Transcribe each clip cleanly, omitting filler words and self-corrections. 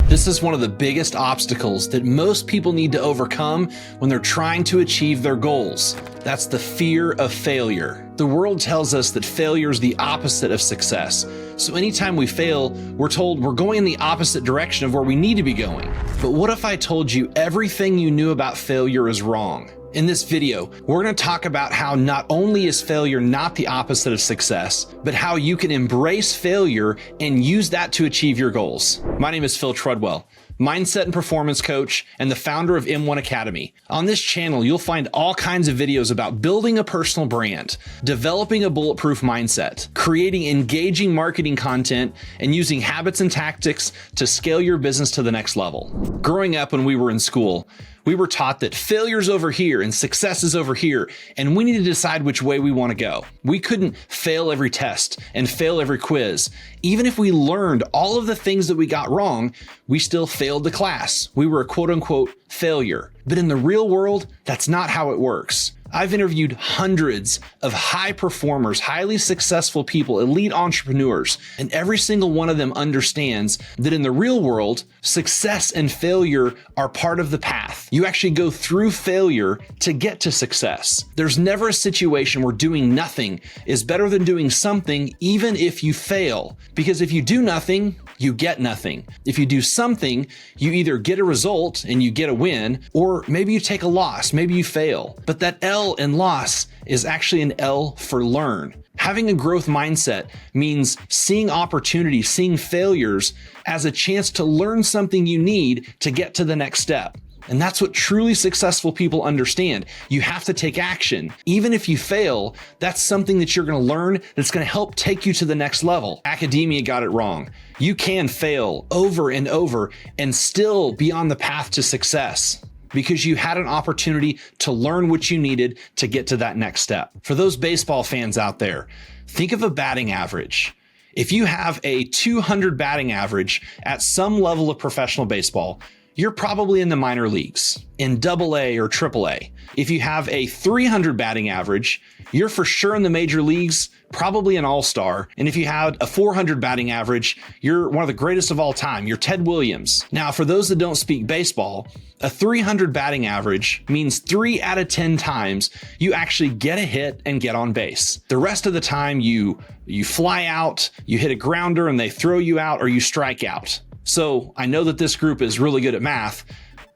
This is one of the biggest obstacles that most people need to overcome when they're trying to achieve their goals. That's the fear of failure. The world tells us that failure is the opposite of success. So anytime we fail, we're told we're going in the opposite direction of where we need to be going. But what if I told you everything you knew about failure is wrong? In this video, we're going to talk about how not only is failure not the opposite of success, but how you can embrace failure and use that to achieve your goals. My name is Phil Treadwell, mindset and performance coach and the founder of M1 Academy. On this channel, you'll find all kinds of videos about building a personal brand, developing a bulletproof mindset, creating engaging marketing content, and using habits and tactics to scale your business to the next level. Growing up when we were in school, we were taught that failure's over here and success is over here, and we need to decide which way we want to go. We couldn't fail every test and fail every quiz. Even if we learned all of the things that we got wrong, we still failed the class. We were a quote unquote failure. But in the real world, that's not how it works. I've interviewed hundreds of high performers, highly successful people, elite entrepreneurs, and every single one of them understands that in the real world, success and failure are part of the path. You actually go through failure to get to success. There's never a situation where doing nothing is better than doing something, even if you fail. Because if you do nothing, you get nothing. If you do something, you either get a result and you get a win, or maybe you take a loss, maybe you fail. But that L in loss is actually an L for learn. Having a growth mindset means seeing opportunities, seeing failures as a chance to learn something you need to get to the next step. And that's what truly successful people understand. You have to take action. Even if you fail, that's something that you're going to learn that's going to help take you to the next level. Academia got it wrong. You can fail over and over and still be on the path to success because you had an opportunity to learn what you needed to get to that next step. For those baseball fans out there, think of a batting average. If you have a 200 batting average at some level of professional baseball, you're probably in the minor leagues, in AA or AAA. If you have a 300 batting average, you're for sure in the major leagues, probably an all-star. And if you had a 400 batting average, you're one of the greatest of all time. You're Ted Williams. Now, for those that don't speak baseball, a 300 batting average means 3 out of 10 times you actually get a hit and get on base. The rest of the time you fly out, you hit a grounder and they throw you out, or you strike out. So I know that this group is really good at math.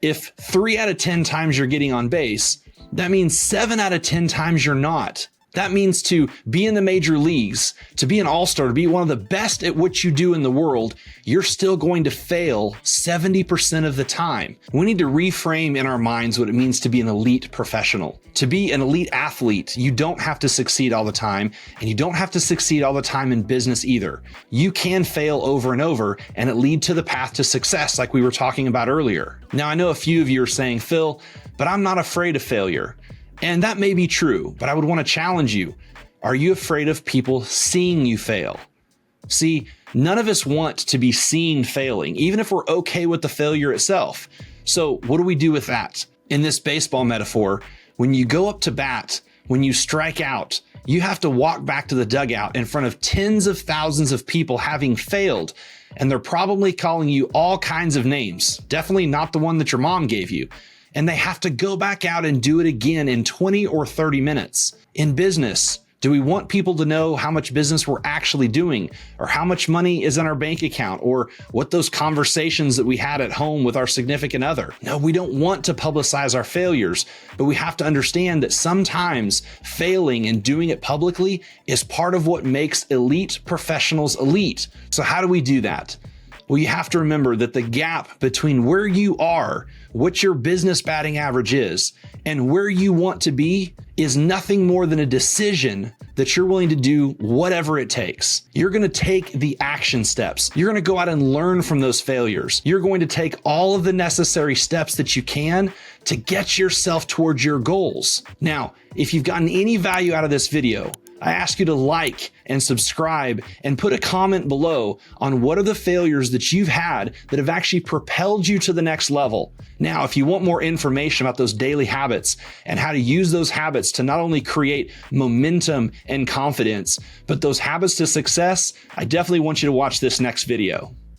If 3 out of 10 times you're getting on base, that means 7 out of 10 times you're not. That means to be in the major leagues, to be an all-star, to be one of the best at what you do in the world, you're still going to fail 70% of the time. We need to reframe in our minds what it means to be an elite professional. To be an elite athlete, you don't have to succeed all the time, and you don't have to succeed all the time in business either. You can fail over and over, and it lead to the path to success like we were talking about earlier. Now, I know a few of you are saying, Phil, but I'm not afraid of failure. And that may be true, but I would want to challenge you. Are you afraid of people seeing you fail? See, none of us want to be seen failing, even if we're okay with the failure itself. So what do we do with that? In this baseball metaphor, when you go up to bat, when you strike out, you have to walk back to the dugout in front of tens of thousands of people having failed, and they're probably calling you all kinds of names, definitely not the one that your mom gave you. And they have to go back out and do it again in 20 or 30 minutes. In business, do we want people to know how much business we're actually doing, or how much money is in our bank account, or what those conversations that we had at home with our significant other? No, we don't want to publicize our failures, but we have to understand that sometimes failing and doing it publicly is part of what makes elite professionals elite. So how do we do that? Well, you have to remember that the gap between where you are, what your business batting average is, and where you want to be is nothing more than a decision that you're willing to do whatever it takes. You're going to take the action steps. You're going to go out and learn from those failures. You're going to take all of the necessary steps that you can to get yourself towards your goals. Now, if you've gotten any value out of this video, I ask you to like and subscribe and put a comment below on what are the failures that you've had that have actually propelled you to the next level. Now, if you want more information about those daily habits and how to use those habits to not only create momentum and confidence, but those habits to success, I definitely want you to watch this next video.